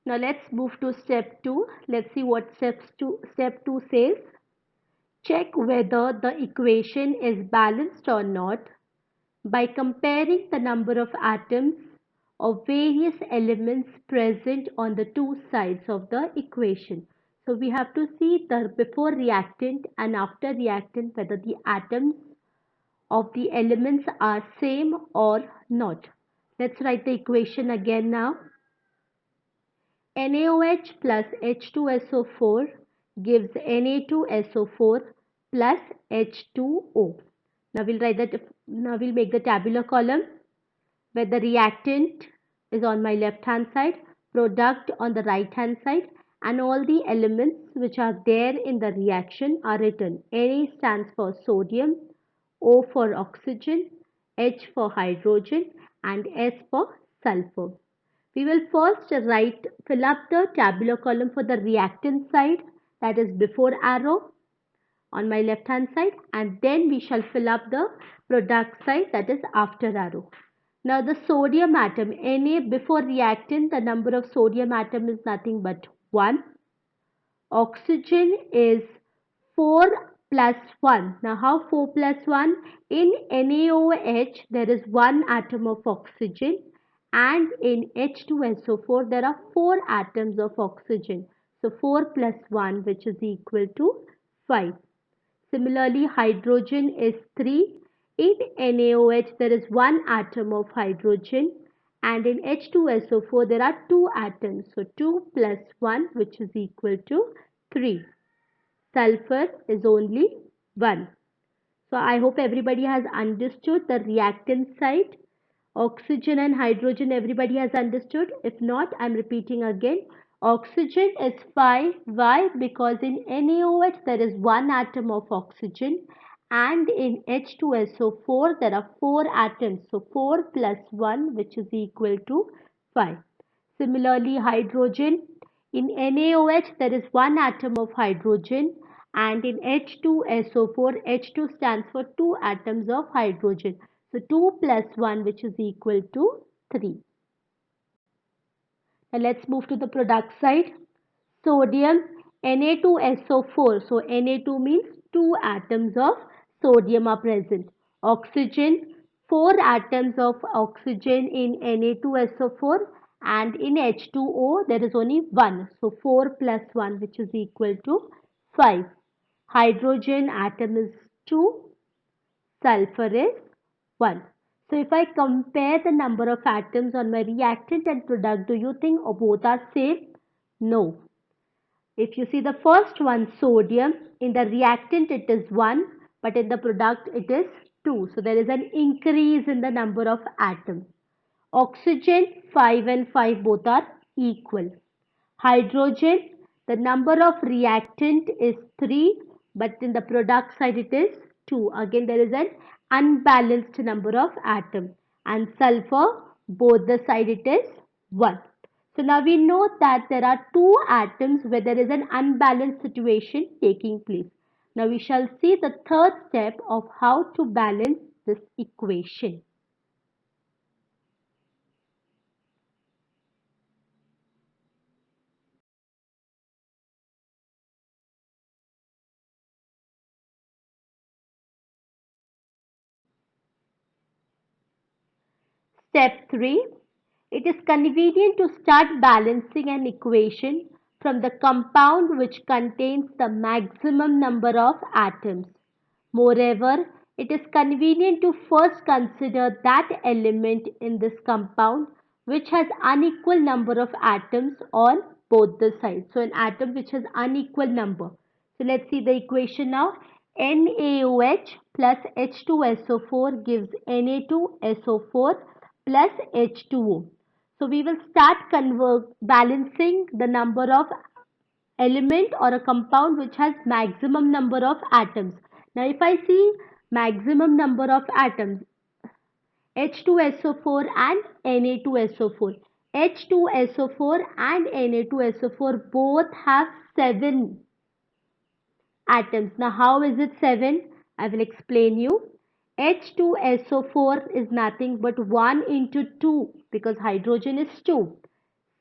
S1: Now let's move to step 2. Let's see what step 2 says. Check whether the equation is balanced or not by comparing the number of atoms of various elements present on the two sides of the equation. So we have to see the before reactant and after reactant whether the atoms of the elements are same or not. Let's write the equation again now. NaOH plus H2SO4 gives Na2SO4 plus H2O. Now we'll make the tabular column where the reactant is on my left hand side, product on the right hand side, and all the elements which are there in the reaction are written. Na stands for sodium, O for oxygen, H for hydrogen, and S for sulfur. We will first fill up the tabular column for the reactant side, that is before arrow on my left hand side, and then we shall fill up the product side, that is after arrow. Now the sodium atom, Na before reactant, the number of sodium atom is nothing but 1. Oxygen is 4 plus 1. Now how 4 plus 1? In NaOH there is 1 atom of oxygen and in H2SO4 there are 4 atoms of oxygen. So 4 plus 1 which is equal to 5. Similarly hydrogen is 3. In NaOH there is 1 atom of hydrogen and in H2SO4 there are 2 atoms. So 2 plus 1 which is equal to 3. Sulfur is only 1. So I hope everybody has understood the reactant side. Oxygen and hydrogen everybody has understood. If not, I am repeating again. Oxygen is 5. Why? Because in NaOH there is 1 atom of oxygen and in H2SO4 there are 4 atoms. So 4 plus 1 which is equal to 5. Similarly hydrogen, in NaOH there is 1 atom of hydrogen and in H2SO4, H2 stands for 2 atoms of hydrogen. So 2 plus 1, which is equal to 3. Now let's move to the product side. Sodium Na2SO4. So Na2 means 2 atoms of sodium are present. Oxygen, 4 atoms of oxygen in Na2SO4, and in H2O there is only 1. So 4 plus 1, which is equal to 5. Hydrogen atom is 2, sulfur is 1. So if I compare the number of atoms on my reactant and product, do you think both are same? No. If you see the first one, sodium, in the reactant it is 1, but in the product it is 2. So there is an increase in the number of atoms. Oxygen, 5 and 5 both are equal. Hydrogen, the number of reactant is 3, but in the product side it is 2. Again there is an unbalanced number of atoms. And sulfur, both the side it is 1. So now we know that there are 2 atoms where there is an unbalanced situation taking place. Now we shall see the third step of how to balance this equation. Step 3. It is convenient to start balancing an equation from the compound which contains the maximum number of atoms. Moreover, it is convenient to first consider that element in this compound which has unequal number of atoms on both the sides. So an atom which has unequal number. So let's see the equation now. NaOH plus H2SO4 gives Na2SO4 plus H2O. So we will start balancing the number of element or a compound which has maximum number of atoms. Now if I see maximum number of atoms, H2SO4 and Na2SO4. H2SO4 and Na2SO4 both have 7 atoms. Now how is it 7? I will explain you. H2SO4 is nothing but 1 into 2 because hydrogen is 2.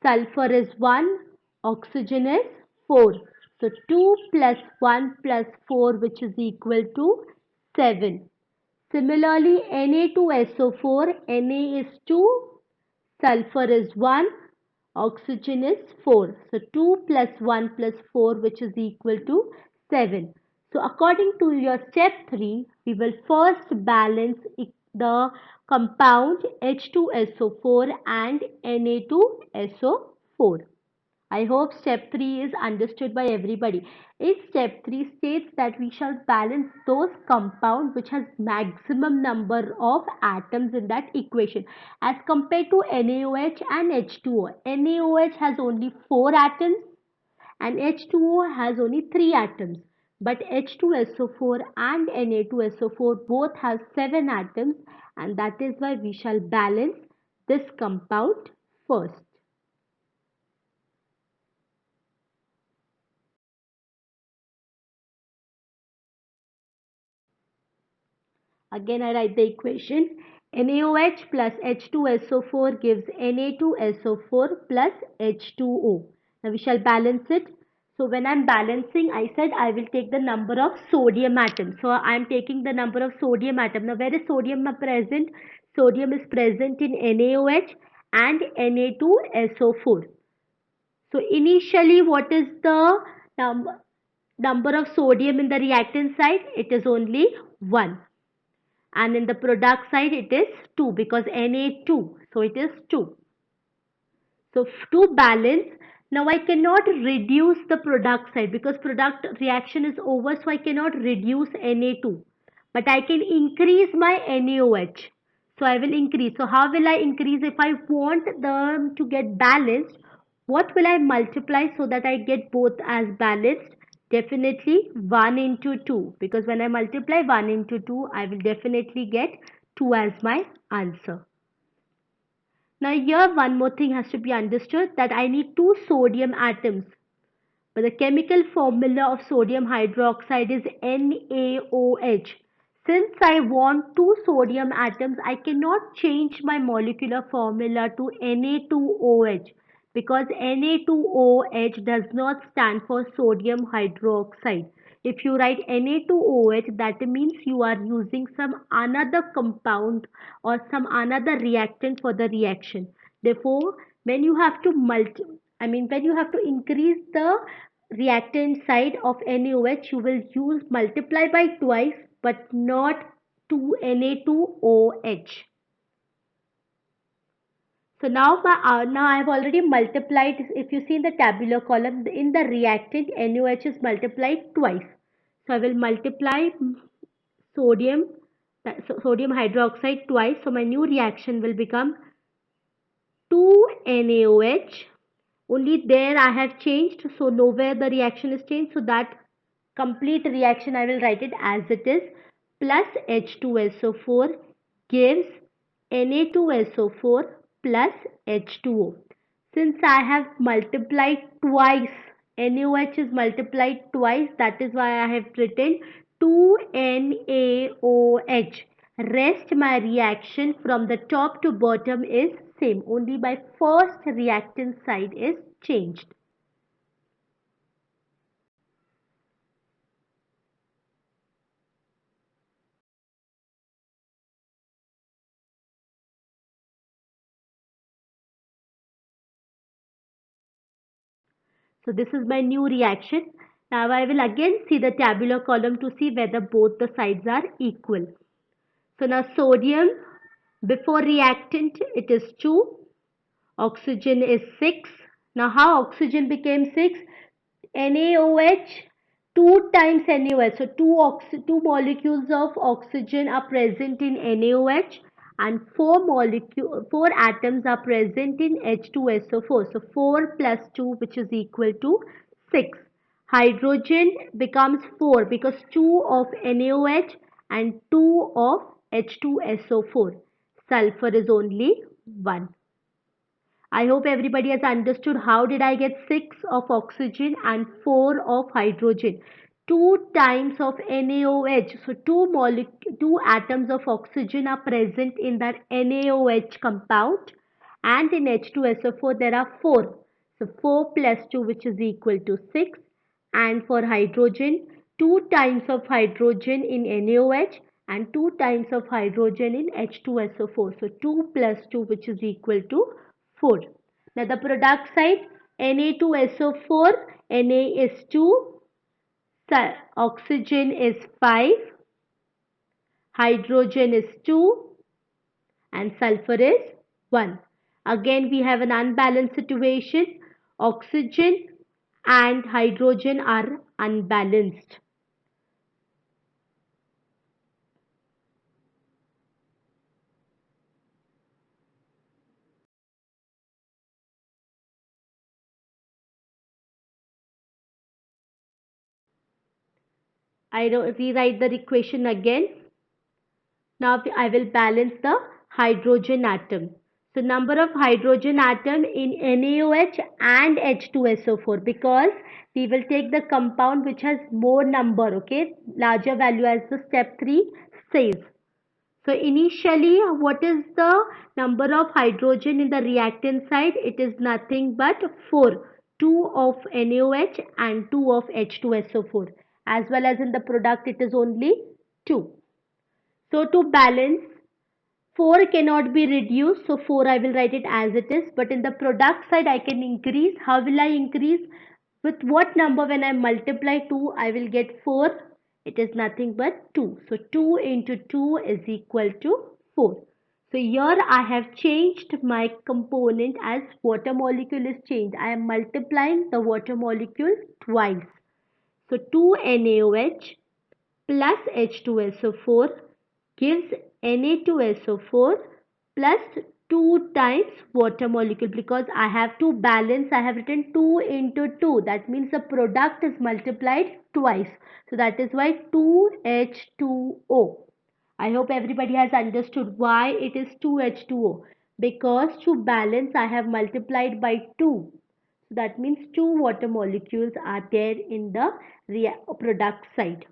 S1: Sulfur is 1, oxygen is 4. So 2 plus 1 plus 4, which is equal to 7. Similarly, Na2SO4, Na is 2, sulfur is 1, oxygen is 4. So 2 plus 1 plus 4, which is equal to 7. So according to your step 3, we will first balance the compound H2SO4 and Na2SO4. I hope step 3 is understood by everybody. In step 3 states that we shall balance those compounds which has maximum number of atoms in that equation as compared to NaOH and H2O. NaOH has only 4 atoms and H2O has only 3 atoms. But H2SO4 and Na2SO4 both have 7 atoms, and that is why we shall balance this compound first. Again I write the equation. NaOH plus H2SO4 gives Na2SO4 plus H2O. Now we shall balance it. So when I am balancing, I said I will take the number of sodium atoms. So I am taking the number of sodium atom. Now where is sodium present? Sodium is present in NaOH and Na2SO4. So initially what is the number of sodium in the reactant side? It is only 1. And in the product side it is 2 because Na2. So it is 2. So to balance, now I cannot reduce the product side because product reaction is over, so I cannot reduce Na2. But I can increase my NaOH. So I will increase. So how will I increase? If I want them to get balanced, what will I multiply so that I get both as balanced? Definitely 1 into 2, because when I multiply 1 into 2, I will definitely get 2 as my answer. Now here one more thing has to be understood, that I need 2 sodium atoms. But the chemical formula of sodium hydroxide is NaOH. Since I want two sodium atoms, I cannot change my molecular formula to Na2OH because Na2OH does not stand for sodium hydroxide. If you write Na2OH, that means you are using some another compound or some another reactant for the reaction. Therefore, when you have to when you have to increase the reactant side of NaOH, you will use multiply by twice but not to Na2OH. So now I have already multiplied. If you see in the tabular column, in the reactant NaOH is multiplied twice. So I will multiply sodium sodium hydroxide twice. So my new reaction will become 2NaOH. Only there I have changed, so nowhere the reaction is changed, so that complete reaction I will write it as it is, plus H2SO4 gives Na2SO4 plus H2O. Since I have multiplied twice, NaOH is multiplied twice, that is why I have written 2NaOH. Rest my reaction from the top to bottom is same, only my first reactant side is changed. So this is my new reaction. Now I will again see the tabular column to see whether both the sides are equal. So now sodium, before reactant it is 2, oxygen is 6. Now how oxygen became 6? NaOH 2 times NaOH. So two molecules of oxygen are present in NaOH and 4 atoms are present in H2SO4. So 4 plus 2, which is equal to 6. Hydrogen becomes 4 because 2 of NaOH and 2 of H2SO4. Sulfur is only 1. I hope everybody has understood how did I get 6 of oxygen and 4 of hydrogen. 2 times of NaOH. So two atoms of oxygen are present in that NaOH compound, and in H2SO4 there are 4. So 4 plus 2, which is equal to 6, and for hydrogen 2 times of hydrogen in NaOH and 2 times of hydrogen in H2SO4. So 2 plus 2, which is equal to 4. Now the product side, Na2SO4, Na is 2, oxygen is 5, hydrogen is 2 and sulfur is 1. Again we have an unbalanced situation. Oxygen and hydrogen are unbalanced. I rewrite the equation again. Now I will balance the hydrogen atom. So number of hydrogen atom in NaOH and H2SO4, because we will take the compound which has more number, okay, larger value, as the step 3 says. So initially, what is the number of hydrogen in the reactant side? It is nothing but 4. 2 of NaOH and 2 of H2SO4. As well as in the product, it is only 2. So to balance, 4 cannot be reduced. So 4 I will write it as it is. But in the product side, I can increase. How will I increase? With what number? When I multiply 2, I will get 4. It is nothing but 2. So 2 into 2 is equal to 4. So here I have changed my component as water molecule is changed. I am multiplying the water molecule twice. So 2 NaOH plus H2SO4 gives Na2SO4 plus 2 times water molecule, because I have to balance. I have written 2 into 2. That means the product is multiplied twice. So that is why 2H2O. I hope everybody has understood why it is 2H2O. Because to balance I have multiplied by 2. So that means 2 water molecules are there in the product side.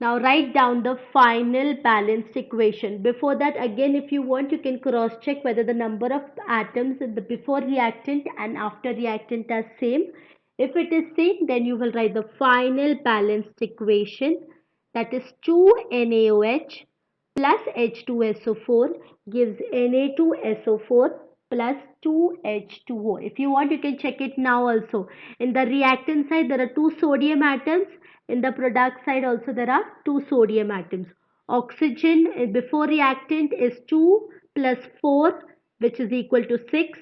S1: Now write down the final balanced equation. Before that, again, if you want, you can cross check whether the number of atoms in the before reactant and after reactant are same. If it is same, then you will write the final balanced equation, that is 2NaOH plus H2SO4 gives Na2SO4 plus 2H2O. If you want, you can check it now also. In the reactant side, there are 2 sodium atoms. In the product side also there are 2 sodium atoms. Oxygen before reactant is 2 plus 4, which is equal to 6.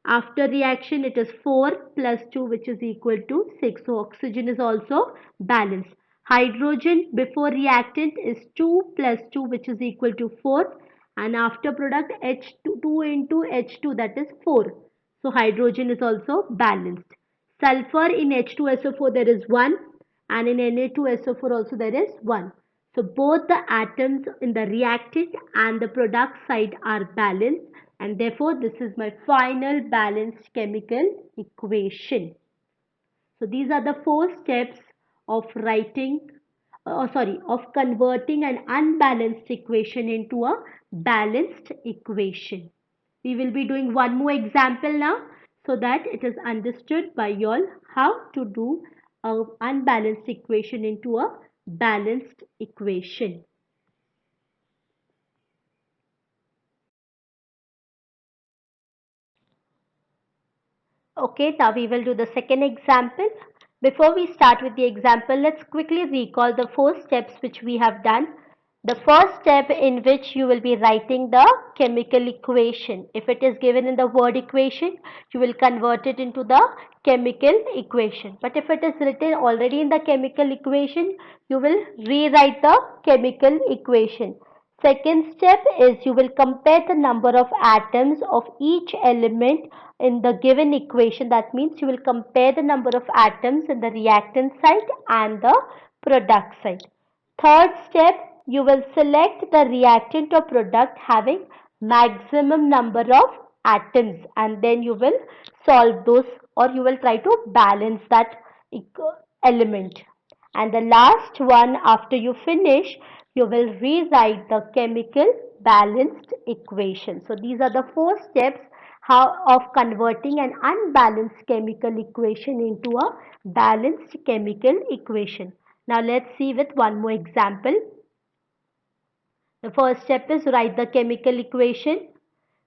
S1: After reaction it is 4 plus 2, which is equal to 6. So oxygen is also balanced. Hydrogen before reactant is 2 plus 2, which is equal to 4, and after product H2 2 into H2, that is 4. So hydrogen is also balanced. Sulfur in H2SO4 there is 1, and in Na2SO4 also there is 1. So both the atoms in the reactant and the product side are balanced, and therefore this is my final balanced chemical equation. So these are the 4 steps of of converting an unbalanced equation into a balanced equation. We will be doing one more example now, so that it is understood by you all how to do an unbalanced equation into a balanced equation. Okay, now we will do the second example. Before we start with the example, let's quickly recall the 4 steps which we have done. The first step in which you will be writing the chemical equation. If it is given in the word equation, you will convert it into the chemical equation. But if it is written already in the chemical equation, you will rewrite the chemical equation. Second step is you will compare the number of atoms of each element in the given equation. That means you will compare the number of atoms in the reactant side and the product side. Third step, you will select the reactant or product having maximum number of atoms, and then you will solve those, or you will try to balance that element. And the last one, after you finish, you will rewrite the chemical balanced equation. So these are the 4 steps of converting an unbalanced chemical equation into a balanced chemical equation. Now let's see with one more example. The first step is write the chemical equation,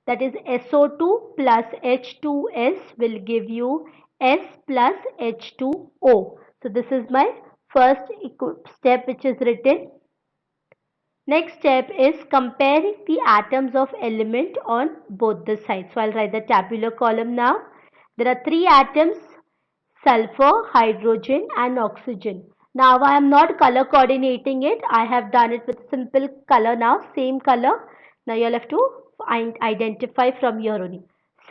S1: that is SO2 plus H2S will give you S plus H2O. So this is my first step which is written. Next step is comparing the atoms of element on both the sides. So I'll write the tabular column now. There are 3 atoms: sulfur, hydrogen and oxygen. Now I am not color coordinating it. I have done it with simple color now, same color. Now you'll have to identify from here only.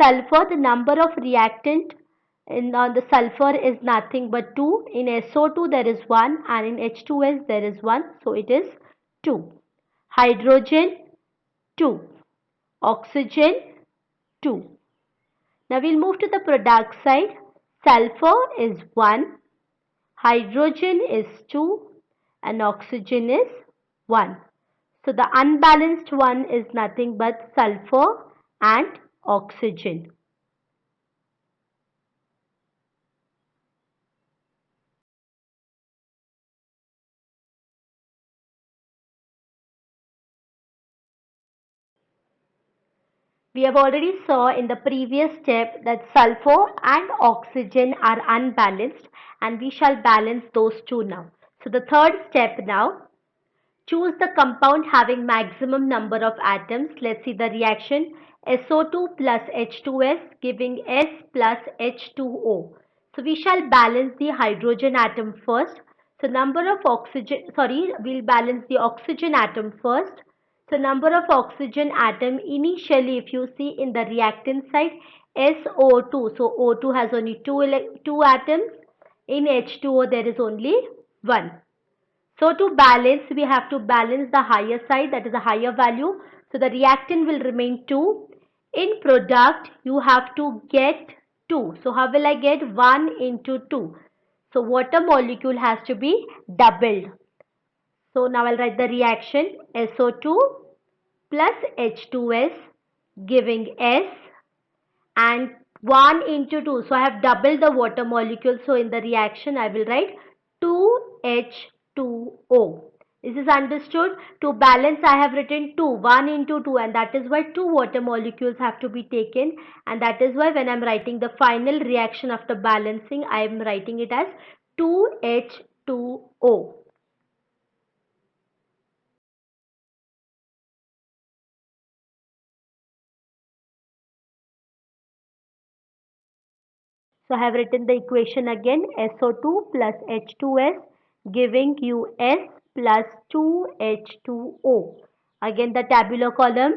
S1: Sulfur, the number of reactant on the sulfur is nothing but 2. In SO2 there is 1, and in H2S there is 1. So it is 2. Hydrogen 2. Oxygen 2. Now we'll move to the product side. Sulfur is 1, hydrogen is 2, and oxygen is 1. So the unbalanced one is nothing but sulfur and oxygen. We have already saw in the previous step that sulfur and oxygen are unbalanced, and we shall balance those two now. So the third step now, choose the compound having maximum number of atoms. Let's see the reaction. SO2 plus H2S giving S plus H2O. So we shall balance the hydrogen atom first. So number of oxygen, we'll balance the oxygen atom first. So number of oxygen atom initially, if you see in the reactant side, SO2. So O2 has only two atoms. In H2O there is only 1. So to balance, we have to balance the higher side, that is a higher value. So the reactant will remain 2. In product, you have to get 2. So how will I get 1 into 2? So water molecule has to be doubled. So now I'll write the reaction SO2 plus H2S giving S and 1 into 2. So I have doubled the water molecule. So in the reaction I will write 2H2O. This is understood. To balance I have written 2, 1 into 2, and that is why 2 water molecules have to be taken, and that is why when I am writing the final reaction after balancing I am writing it as 2H2O. So I have written the equation again, SO2 plus H2S giving you S plus 2H2O. Again the tabular column.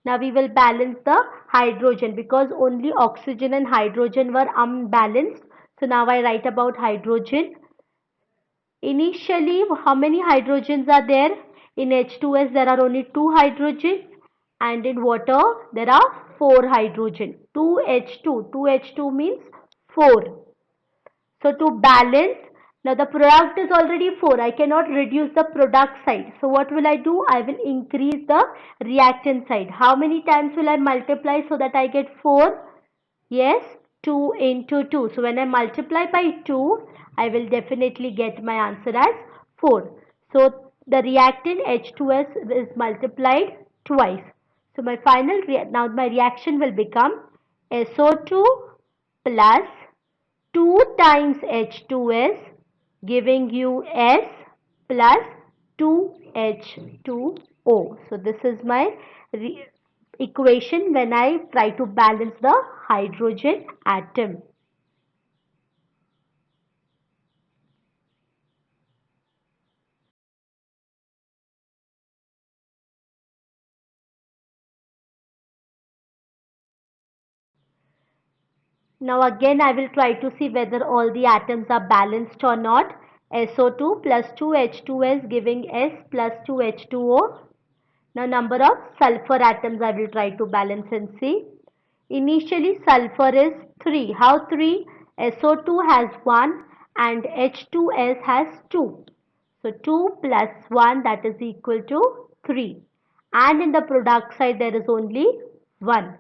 S1: Now we will balance the hydrogen because only oxygen and hydrogen were unbalanced. So now I write about hydrogen. Initially, how many hydrogens are there? In H2S there are only 2 hydrogen, and in water there are 4 hydrogen. 2H2. 2H2 means 4. So to balance, now the product is already 4. I cannot reduce the product side. So what will I do? I will increase the reactant side. How many times will I multiply so that I get 4? Yes, 2 into 2. So when I multiply by 2, I will definitely get my answer as 4. So the reactant H2S is multiplied twice. So my final, now my reaction will become SO2 plus 2 times H2S giving you S plus 2H2O. So this is my equation when I try to balance the hydrogen atom. Now again I will try to see whether all the atoms are balanced or not. SO2 plus 2H2S giving S plus 2H2O. Now number of sulfur atoms I will try to balance and see. Initially sulfur is 3. How 3? SO2 has 1 and H2S has 2. So 2 plus 1, that is equal to 3. And in the product side there is only 1.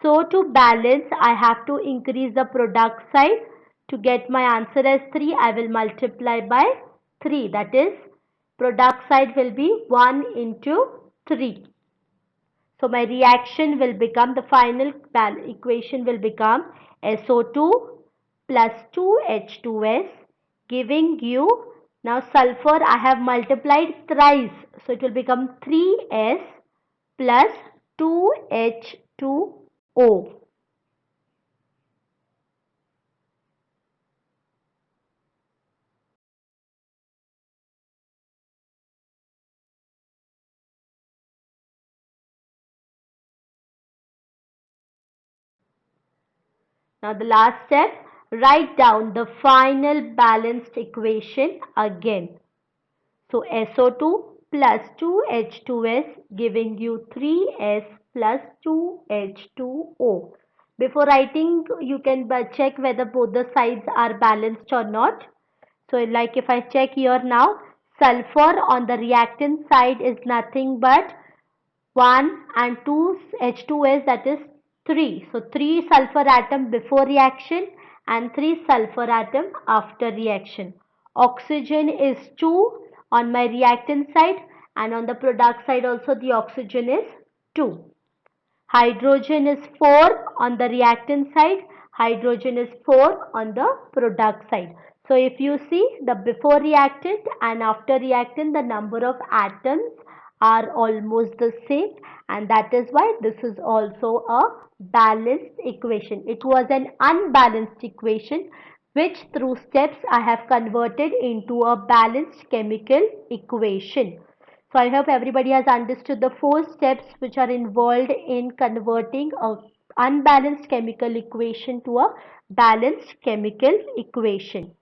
S1: So to balance, I have to increase the product side. To get my answer as 3, I will multiply by 3. That is, product side will be 1 into 3. So my reaction will become, the final equation will become SO2 plus 2H2S giving you, now sulfur I have multiplied thrice. So it will become 3S plus 2H2O. Now the last step, write down the final balanced equation again. So SO2 plus 2H2S giving you 3S plus 2H2O. Before writing, you can check whether both the sides are balanced or not. So like if I check here now, sulfur on the reactant side is nothing but 1 and 2 H2S, that is 3. So 3 sulfur atom before reaction and 3 sulfur atom after reaction. Oxygen is 2 on my reactant side, and on the product side also the oxygen is 2. Hydrogen is 4 on the reactant side, hydrogen is 4 on the product side. So if you see the before reactant and after reactant, the number of atoms are almost the same, and that is why this is also a balanced equation. It was an unbalanced equation which through steps I have converted into a balanced chemical equation. So I hope everybody has understood the 4 steps which are involved in converting a unbalanced chemical equation to a balanced chemical equation.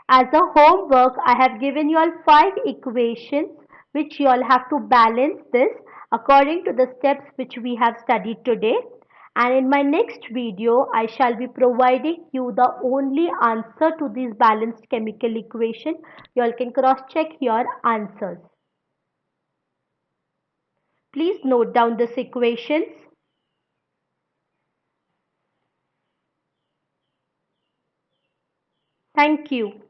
S1: As a homework, I have given you all 5 equations which you all have to balance this according to the steps which we have studied today. And in my next video, I shall be providing you the only answer to this balanced chemical equation. You all can cross check your answers. Please note down these equations. Thank you.